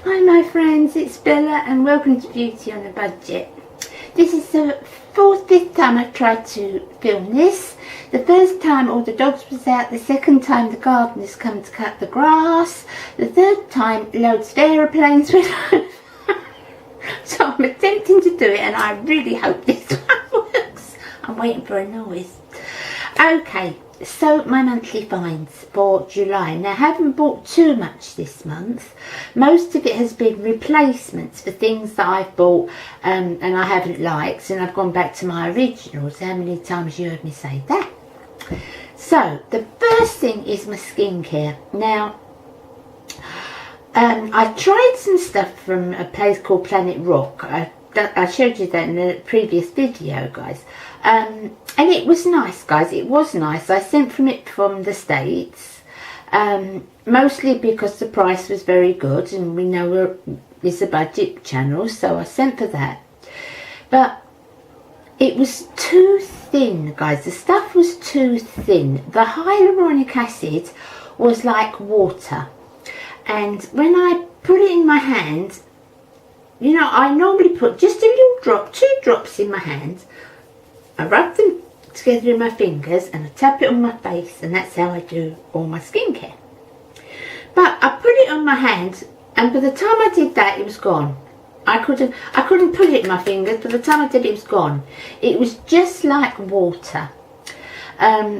Hi my friends, it's Bella and welcome to Beauty on a Budget. This is the fifth time I've tried to film this. The first time all the dogs was out, the second time the gardeners come to cut the grass, the third time loads of aeroplanes went over. So I'm attempting to do it and I really hope this one works. I'm waiting for a noise. Okay, so my monthly finds for July. Now I haven't bought too much this month. Most of it has been replacements for things that I've bought and I haven't liked, and I've gone back to my originals. How many times you heard me say that? So the first thing is my skincare. Now I tried some stuff from a place called Planet Rock. I showed you that in the previous video, guys. And it was nice, guys. It was nice. I sent it from the States. Mostly because the price was very good, and we know it's a budget channel, so I sent for that. But it was too thin, guys. The stuff was too thin. The hyaluronic acid was like water. And when I put it in my hand, you know, I normally put just a little drop, 2 drops in my hand. I rub them together in my fingers and I tap it on my face, and that's how I do all my skincare. But I put it on my hand, and by the time I did that, it was gone. I couldn't put it in my fingers. By the time I did it, it was gone. It was just like water.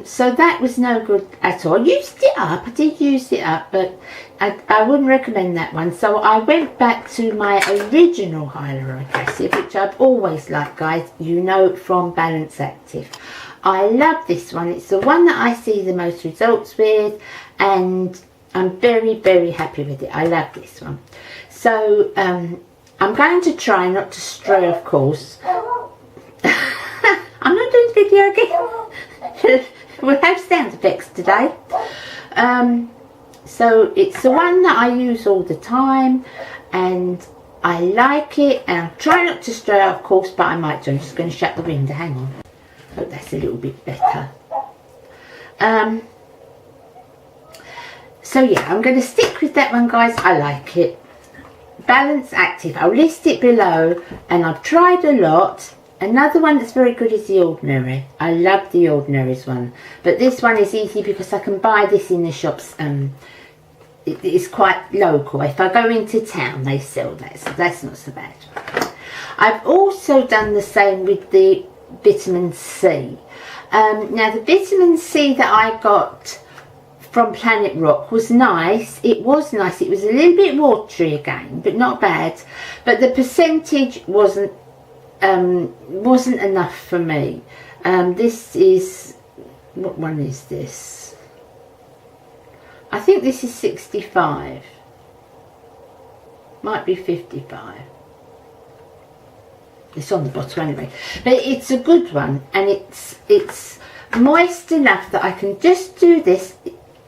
So that was no good at all. I used it up. I did use it up, but I wouldn't recommend that one. So I went back to my original hyaluronic acid, which I've always liked, guys. You know, from Balance Active. I love this one. It's the one that I see the most results with, and I'm very, very happy with it. I love this one. So I'm going to try not to stray, of course. I'm not doing video again. We'll have sound effects today. So it's the one that I use all the time, and I like it, and I'll try not to stray, of course, but I might do. I'm just going to shut the window. Hang on. Hope that's a little bit better. So yeah, I'm going to stick with that one, guys. I like it. Balance Active. I'll list it below, and I've tried a lot. Another one that's very good is the Ordinary. I love the Ordinary's one, but this one is easy because I can buy this in the shops. It's quite local. If I go into town, they sell that, so that's not so bad. I've also done the same with the vitamin C. Now the vitamin C that I got from Planet Rock was nice. It was nice. It was a little bit watery again, but not bad. But the percentage wasn't enough for me. This is, what one is this? I think this is 65. Might be 55. It's on the bottle anyway. But it's a good one, and it's moist enough that I can just do this,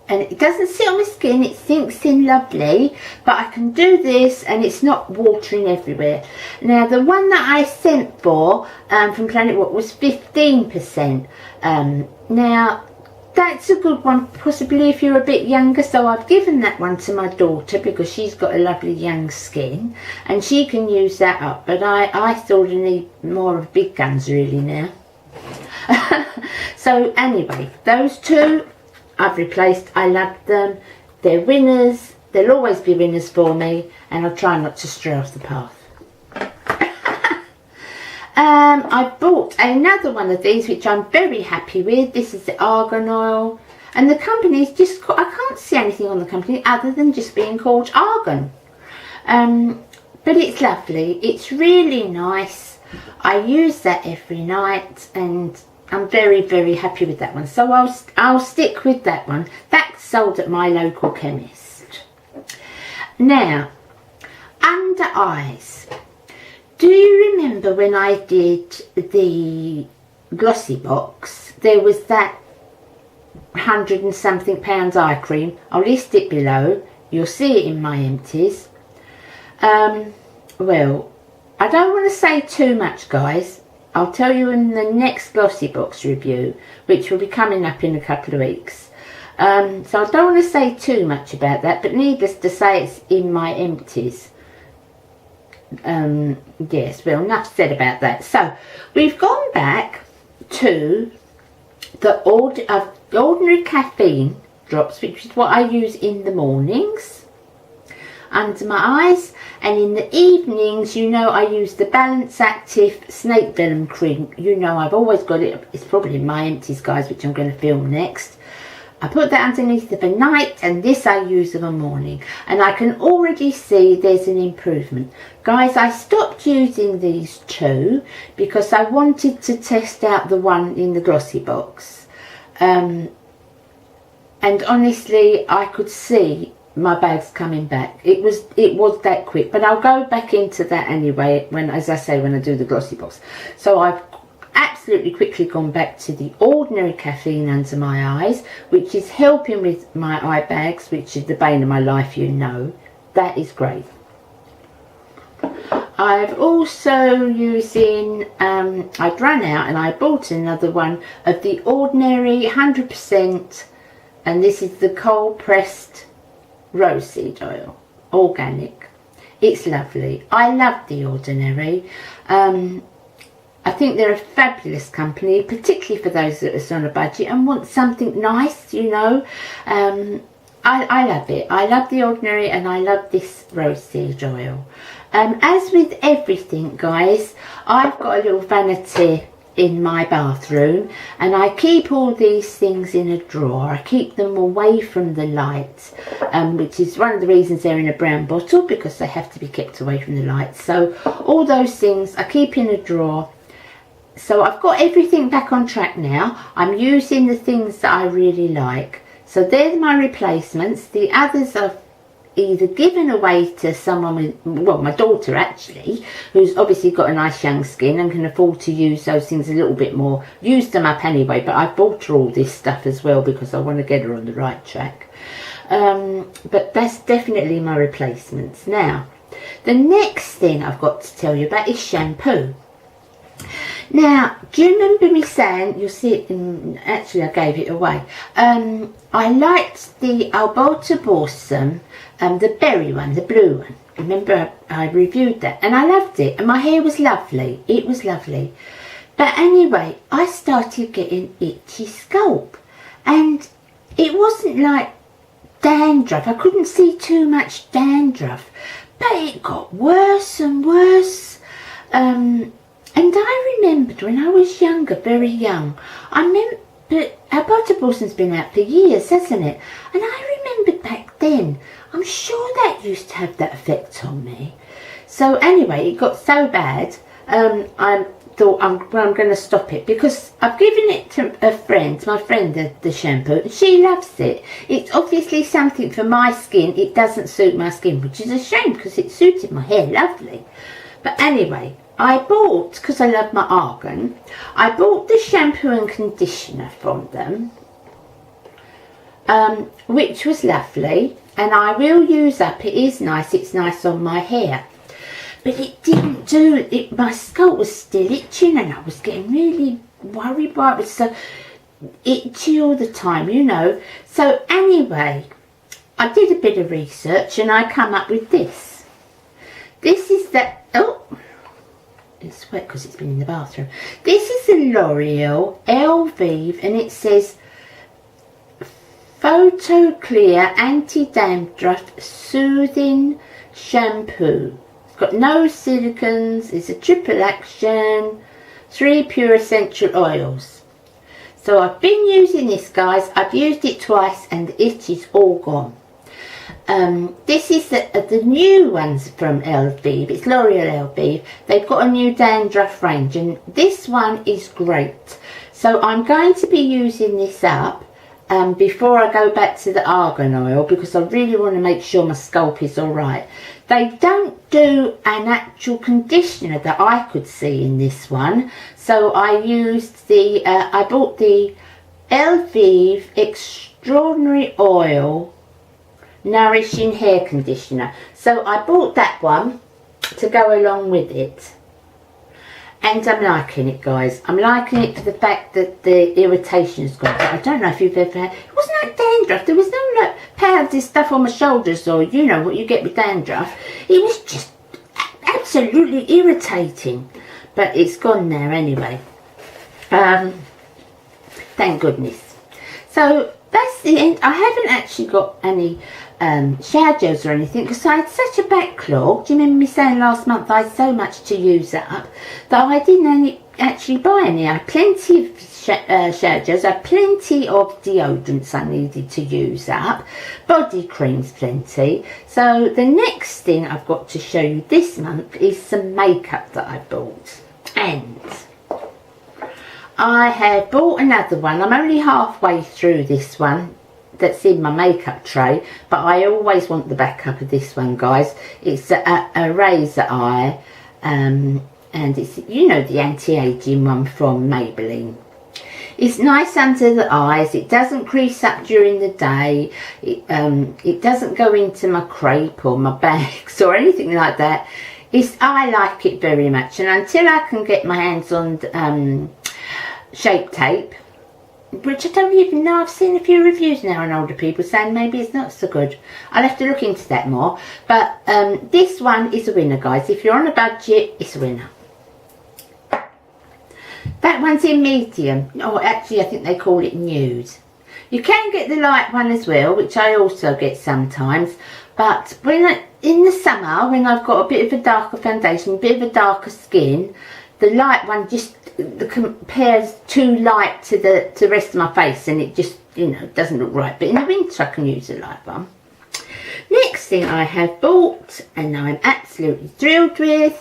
and it doesn't sit on my skin. It sinks in lovely, but I can do this and it's not watering everywhere. Now the one that I sent for from Planet Rock was 15%. Now that's a good one, possibly if you're a bit younger, so I've given that one to my daughter because she's got a lovely young skin and she can use that up, but I thought I need more of big guns really now. So anyway, those two I've replaced. I love them. They're winners. They'll always be winners for me, and I'll try not to stray off the path. I bought another one of these which I'm very happy with. This is the Argan Oil, and the company is just called, I can't see anything on the company other than just being called Argan. But it's lovely. It's really nice. I use that every night, and I'm very, very happy with that one. So I'll stick with that one. That's sold at my local chemist. Now, under eyes. Do you remember when I did the glossy box? There was that £100 and something eye cream. I'll list it below. You'll see it in my empties. Well, I don't want to say too much, guys. I'll tell you in the next glossy box review, which will be coming up in a couple of weeks. So I don't want to say too much about that, but needless to say, it's in my empties. Yes, well, enough said about that. So we've gone back to the ordinary caffeine drops, which is what I use in the mornings under my eyes, and in the evenings, you know, I use the Balance Active Snake Venom Cream. You know, I've always got it. It's probably in my empties, guys, which I'm going to film next. I put that underneath of a night, and this I use of a morning, and I can already see there's an improvement. Guys, I stopped using these two because I wanted to test out the one in the glossy box, and honestly I could see my bags coming back. It was that quick, but I'll go back into that anyway when, as I say, when I do the glossy box. So I've absolutely quickly gone back to the ordinary caffeine under my eyes, which is helping with my eye bags, which is the bane of my life, you know. That is great. I've also using I'd run out and I bought another one of the ordinary 100%, and this is the cold pressed roseseed oil, organic. It's lovely. I love the Ordinary. I think they're a fabulous company, particularly for those that are on a budget and want something nice, you know. I love it. I love the Ordinary, and I love this roseseed oil. As with everything, guys, I've got a little vanity in my bathroom, and I keep all these things in a drawer. I keep them away from the light, which is one of the reasons they're in a brown bottle, because they have to be kept away from the light. So all those things I keep in a drawer. So I've got everything back on track now. I'm using the things that I really like. So there's my replacements. The others I've either given away to someone with, well, my daughter actually, who's obviously got a nice young skin and can afford to use those things a little bit more. Use them up anyway, but I've bought her all this stuff as well because I want to get her on the right track. But that's definitely my replacements. Now, the next thing I've got to tell you about is shampoo. Now, do you remember me saying, you'll see it in, actually I gave it away, I liked the Alberta Balsam, the berry one, the blue one. Remember I reviewed that, and I loved it, and my hair was lovely. It was lovely. But anyway, I started getting itchy scalp, and it wasn't like dandruff. I couldn't see too much dandruff, but it got worse and worse. And I remembered when I was younger, very young, I remember, Alberta Balsam's been out for years, hasn't it? And I remembered back then, I'm sure that used to have that effect on me. So anyway, it got so bad, I thought, I'm going to stop it, because I've given it to a friend, my friend, the shampoo, and she loves it. It's obviously something for my skin. It doesn't suit my skin, which is a shame, because it suited my hair lovely. But anyway, I bought, because I love my argan, I bought the shampoo and conditioner from them, which was lovely, and I will use up. It is nice, it's nice on my hair. But it didn't do it. My scalp was still itching, and I was getting really worried by it. It was so itchy all the time, you know. So anyway, I did a bit of research, and I come up with this. This is the, oh, it's wet because it's been in the bathroom. This is the Loreal Elvive, and it says Photoclear Anti-Dandruff Soothing Shampoo. It's got no silicones, it's a triple action, 3 pure essential oils. So I've been using this, guys. I've used it twice and the itch is all gone. This is the new ones from Elvive. It's L'Oreal Elvive. They've got a new dandruff range, and this one is great. So I'm going to be using this up before I go back to the argan oil, because I really want to make sure my scalp is alright. They don't do an actual conditioner that I could see in this one, so I used the I bought the Elvive Extraordinary Oil Nourishing Hair Conditioner. So I bought that one to go along with it. And I'm liking it, guys. I'm liking it for the fact that the irritation's gone. But I don't know if you've ever had... It wasn't like dandruff. There was no like powdery stuff on my shoulders, or you know what you get with dandruff. It was just absolutely irritating. But it's gone now anyway. Thank goodness. So that's the end. I haven't actually got any shower gels or anything because I had such a backlog. Do you remember me saying last month I had so much to use up that I didn't actually buy any. I had plenty of shower gels, I had plenty of deodorants I needed to use up, body creams plenty. So the next thing I've got to show you this month is some makeup that I bought. And I have bought another one. I'm only halfway through this one that's in my makeup tray, but I always want the backup of this one, guys. It's a razor eye, and it's, you know, the anti-aging one from Maybelline. It's nice under the eyes. It doesn't crease up during the day. It doesn't go into my crepe or my bags or anything like that. I like it very much, and until I can get my hands on Shape Tape, which I don't even know, I've seen a few reviews now on older people saying maybe it's not so good. I'll have to look into that more. But this one is a winner, guys. If you're on a budget, it's a winner. That one's in medium. Oh, actually, I think they call it Nude. You can get the light one as well, which I also get sometimes. But in the summer, when I've got a bit of a darker foundation, a bit of a darker skin, the light one just compares too light to the rest of my face, and it just, you know, doesn't look right. But in the winter I can use a light one. Next thing I have bought, and I'm absolutely thrilled with,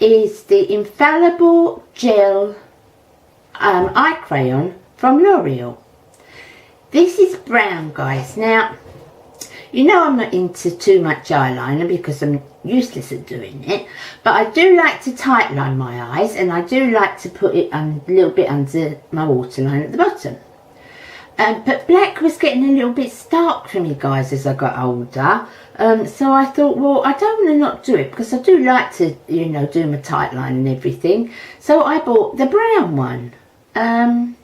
is the Infallible Gel Eye Crayon from Loreal. This is brown, guys. Now, you know I'm not into too much eyeliner because I'm useless at doing it, but I do like to tightline my eyes, and I do like to put it a little bit under my waterline at the bottom. But black was getting a little bit stark for me, guys, as I got older. So I thought, well, I don't want to not do it because I do like to, you know, do my tightline and everything. So I bought the brown one.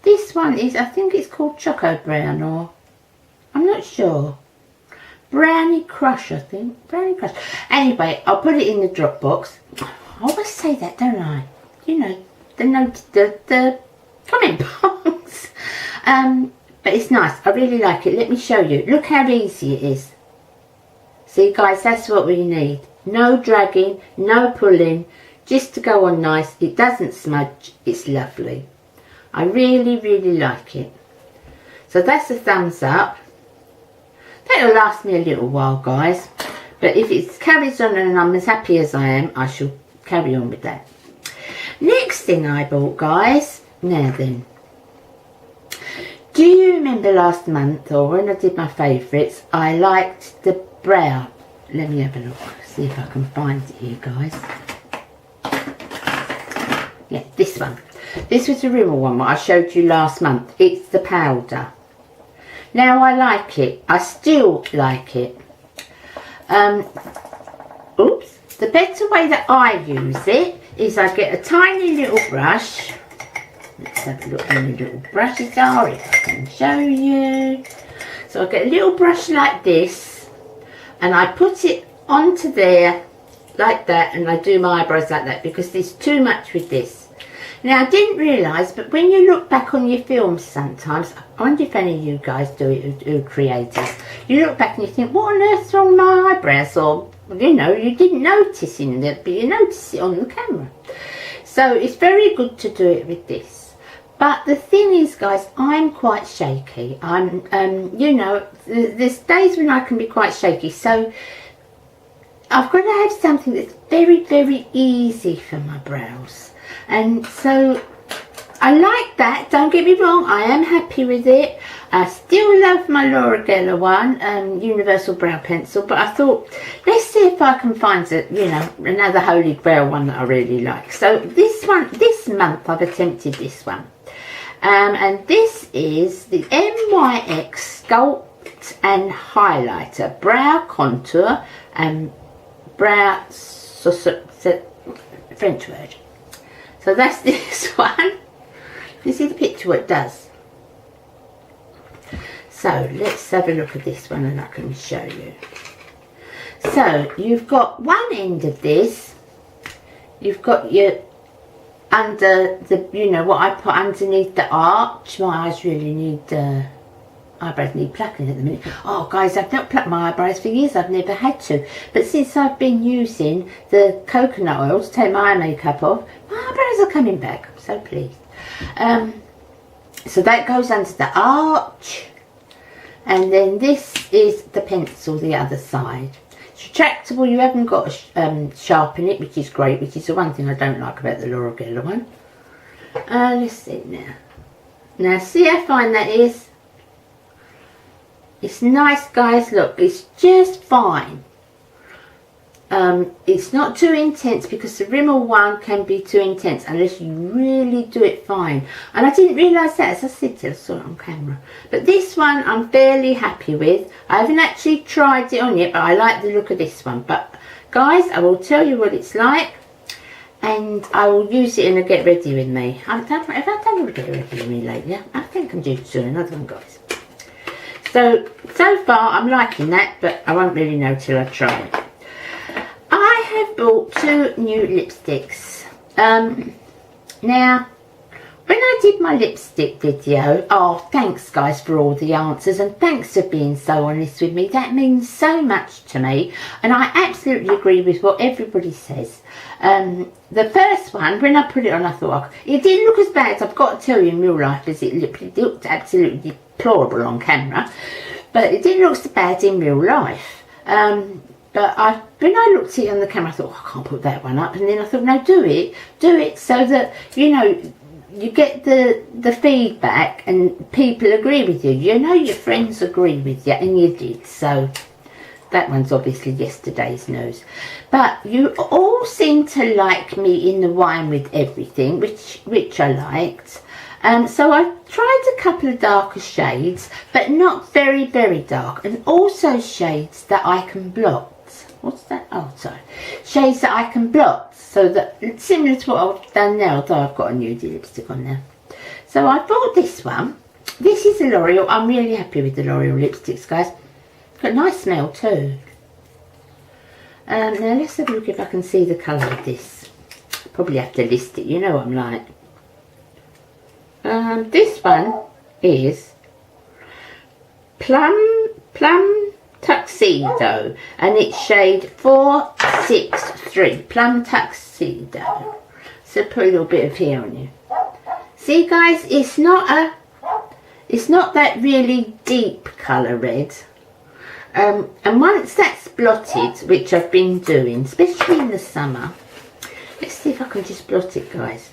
This one is, I think it's called Choco Brown, or I'm not sure. Brownie Crush, I think. Brownie Crush. Anyway, I'll put it in the Dropbox. I always say that, don't I? You know, the comment box. But it's nice. I really like it. Let me show you. Look how easy it is. See, guys, that's what we need. No dragging, no pulling. Just to go on nice. It doesn't smudge. It's lovely. I really, really like it. So that's a thumbs up. That'll last me a little while, guys. But if it carries on and I'm as happy as I am, I shall carry on with that. Next thing I bought, guys. Now then. Do you remember last month, or when I did my favourites, I liked the brow. Let me have a look. See if I can find it here, guys. Yeah, this one. This was the Rimmel one that I showed you last month. It's the powder. Now I like it. I still like it. Oops. The better way that I use it is I get a tiny little brush. Let's have a look where the little brushes are, if I can show you. So I get a little brush like this, and I put it onto there like that, and I do my eyebrows like that because there's too much with this. Now, I didn't realise, but when you look back on your films sometimes, I wonder if any of you guys do it who are creators, you look back and you think, what on earth's wrong with my eyebrows? Or, you know, you didn't notice in it, but you notice it on the camera. So it's very good to do it with this. But the thing is, guys, I'm quite shaky. I'm, you know, there's days when I can be quite shaky. So I've got to have something that's very, very easy for my brows. And so I like that, don't get me wrong, I am happy with it. I still love my Loreal one, Universal Brow Pencil, but I thought, let's see if I can find you know, another Holy Grail one that I really like. So this one, this month I've attempted this one. And this is the NYX Sculpt and Highlighter Brow Contour and Brow French word. So that's this one. You see the picture what it does. So let's have a look at this one and I can show you. So you've got one end of this, you've got your under the, you know, what I put underneath the arch. My eyes really need eyebrows need plucking at the minute. Oh guys, I've not plucked my eyebrows for years, I've never had to, but since I've been using the coconut oil to take my eye makeup off, my eyebrows are coming back. I'm so pleased. So that goes under the arch, and then this is the pencil, the other side. It's retractable, you haven't got to sharpen it, which is great, which is the one thing I don't like about the Loreal one. Let's see now. Now see how fine that is? It's nice guys, look, it's just fine. It's not too intense because the Rimmel one can be too intense unless you really do it fine. And I didn't realise that, as I said till I saw it on camera. But this one I'm fairly happy with. I haven't actually tried it on yet, but I like the look of this one. But guys, I will tell you what it's like, and I will use it in a Get Ready With Me. Have I done a Get Ready With Me lately? I think I'm due to do another one, guys. So far I'm liking that, but I won't really know till I try it. I have bought 2 new lipsticks. Now, when I did my lipstick video, oh, thanks guys for all the answers, and thanks for being so honest with me. That means so much to me, and I absolutely agree with what everybody says. The first one, when I put it on, I thought, it didn't look as bad, I've got to tell you, in real life, as it looked absolutely deplorable on camera, but it didn't look so bad in real life. But when I looked at it on the camera, I thought, oh, I can't put that one up. And then I thought, no, do it so that, you know, you get the feedback and people agree with you. You know your friends agree with you, and you did. So that one's obviously yesterday's news. But you all seem to like me in the wine with everything, which I liked. So I tried a couple of darker shades, but not very, very dark. And also shades that I can blot. What's that? Oh, sorry. Shades that I can blot. So that, similar to what I've done now, although I've got a nude lipstick on now. So I bought this one. This is a L'Oreal. I'm really happy with the L'Oreal lipsticks, guys. It's got a nice smell too. Now let's have a look if I can see the colour of this. Probably have to list it. You know what I'm like. This one is Plum Tuxedo, and it's shade 463. Plum Tuxedo. So put a little bit of here on you. See guys, it's not that really deep colour red. And once that's blotted, which I've been doing, especially in the summer, let's see if I can just blot it, guys.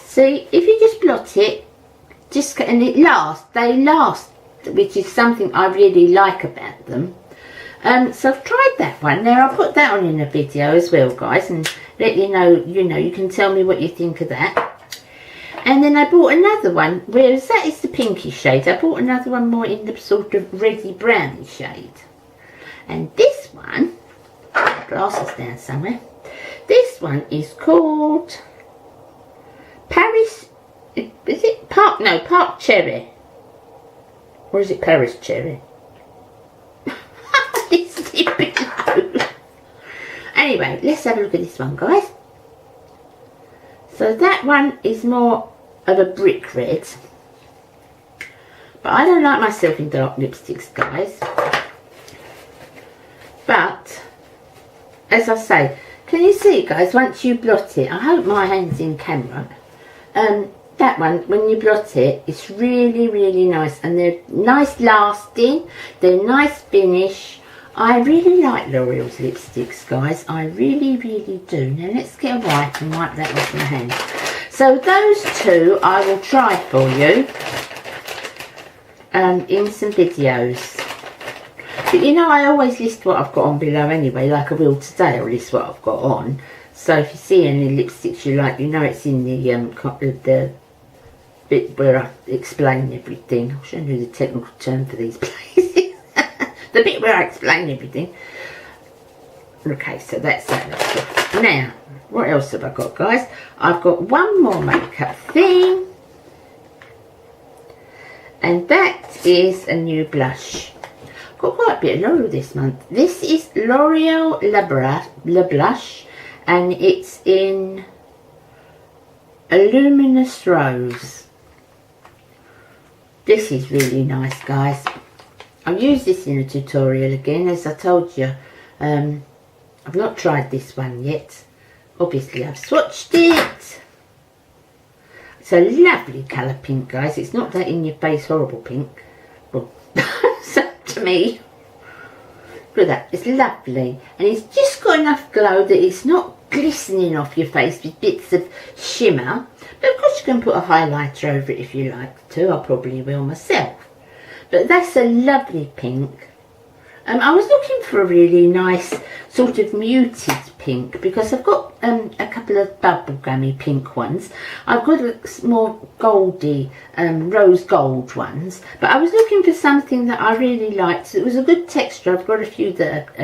See, if you just blot it, and they last, which is something I really like about them. So I've tried that one. Now I'll put that on in a video as well, guys, and let you know, you can tell me what you think of that. And then I bought another one, whereas that is the pinky shade. I bought another one more in the sort of reddy browny shade. And this one, glasses down somewhere. This one is called Paris, is it Park Cherry? Or is it Paris Cherry? List it below. Anyway, let's have a look at this one, guys. So that one is more of a brick red. But I don't like myself in dark lipsticks, guys. But, as I say, can you see, guys, once you blot it, I hope my hand's in camera, that one, when you blot it, it's really, really nice, and they're nice lasting, they're nice finish. I really like L'Oreal's lipsticks, guys, I really, really do. Now let's get a wipe and wipe that off my hand. So those 2 I will try for you in some videos. But you know, I always list what I've got on below anyway, like I will today. I'll list what I've got on. So if you see any lipsticks you like, you know it's in the bit where I explain everything. I'll show you the technical term for these places. The bit where I explain everything. Okay, so that's that. Now, what else have I got, guys? I've got one more makeup thing, and that is a new blush. Got quite a bit of L'Oreal this month. This is L'Oreal Le Blush, and it's in a luminous rose. This is really nice, guys. I'll use this in a tutorial again, as I told you. I've not tried this one yet. Obviously I've swatched it. It's a lovely colour pink, guys. It's not that in your face horrible pink. Well, so to me. Look at that, it's lovely. And it's just got enough glow that it's not glistening off your face with bits of shimmer. But of course you can put a highlighter over it if you like to. I probably will myself. But that's a lovely pink. I was looking for a really nice sort of muted pink because I've got a couple of bubblegummy pink ones. I've got a more goldy rose gold ones, but I was looking for something that I really liked. It was a good texture. I've got a few that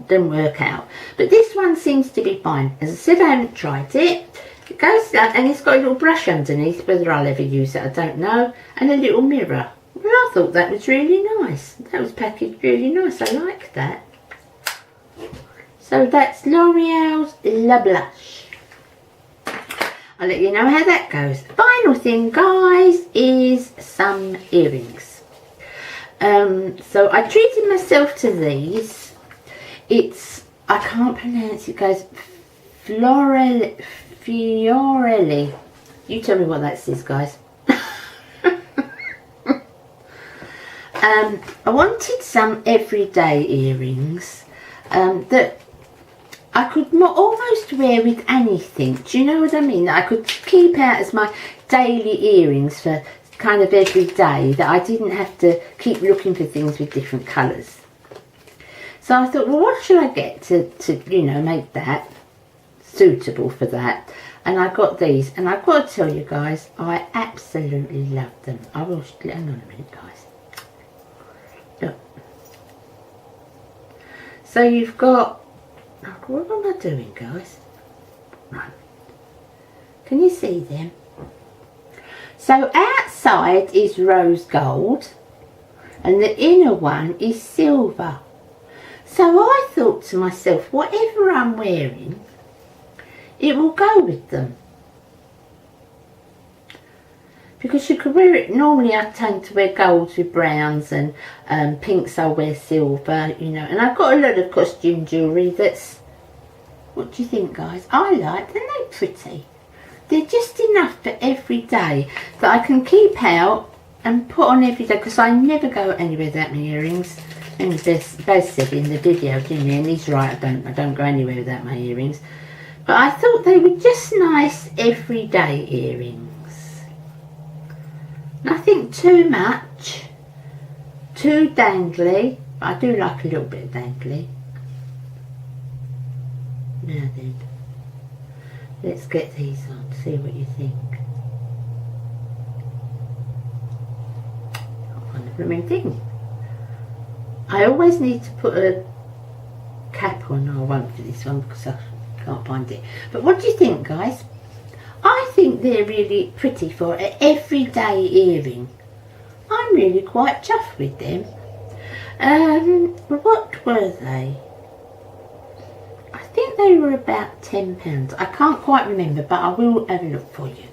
didn't work out, but this one seems to be fine. As I said, I haven't tried it. It goes and it's got a little brush underneath. Whether I'll ever use it, I don't know, and a little mirror. Well, I thought that was really nice. That was packaged really nice. I like that. So that's L'Oreal's Le Blush. I'll let you know how that goes. Final thing, guys, is some earrings. So I treated myself to these. It's, I can't pronounce it, guys. Fiorelli. You tell me what that says, guys. I wanted some everyday earrings that I could almost wear with anything. Do you know what I mean? That I could keep out as my daily earrings for kind of every day, that I didn't have to keep looking for things with different colours. So I thought, well, what should I get to you know, make that suitable for that? And I got these, and I've got to tell you guys, I absolutely love them. I will, hang on a minute, guys. Look. So you've got, what am I doing, guys? Right. Can you see them? So outside is rose gold, and the inner one is silver. So I thought to myself, whatever I'm wearing, it will go with them. Because you could wear it, normally I tend to wear golds with browns, and pinks I'll wear silver, you know. And I've got a lot of costume jewellery that's, what do you think, guys? I like them, they're pretty. They're just enough for every day that I can keep out and put on every day, because I never go anywhere without my earrings. And Beige said in the video, didn't he? And he's right, I don't go anywhere without my earrings. But I thought they were just nice everyday earrings. Nothing too much, too dangly. I do like a little bit of dangly. Now then, let's get these on, see what you think. Kind of blooming thing. I always need to put a cap on. I won't for this one because I can't find it. But what do you think, guys? I think they're really pretty for an everyday earring. I'm really quite chuffed with them. What were they? I think they were about £10. I can't quite remember, but I will have a look for you.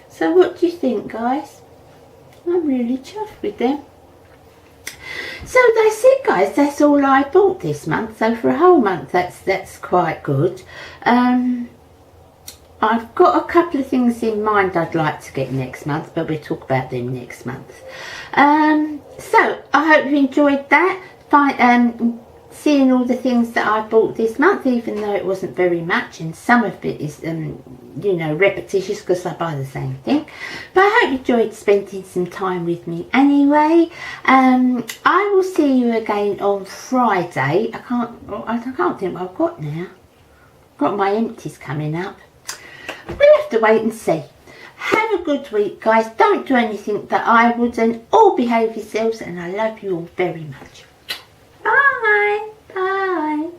So what do you think, guys? I'm really chuffed with them. So that's it, guys. That's all I bought this month. So for a whole month, that's quite good. I've got a couple of things in mind I'd like to get next month, but we'll talk about them next month. So I hope you enjoyed that. Seeing all the things that I bought this month, even though it wasn't very much, and some of it is, you know, repetitious because I buy the same thing. But I hope you enjoyed spending some time with me anyway. I will see you again on Friday. I can't think what I've got now. I've got my empties coming up. We'll have to wait and see. Have a good week, guys. Don't do anything that I wouldn't. All behave yourselves, and I love you all very much. Bye. Bye.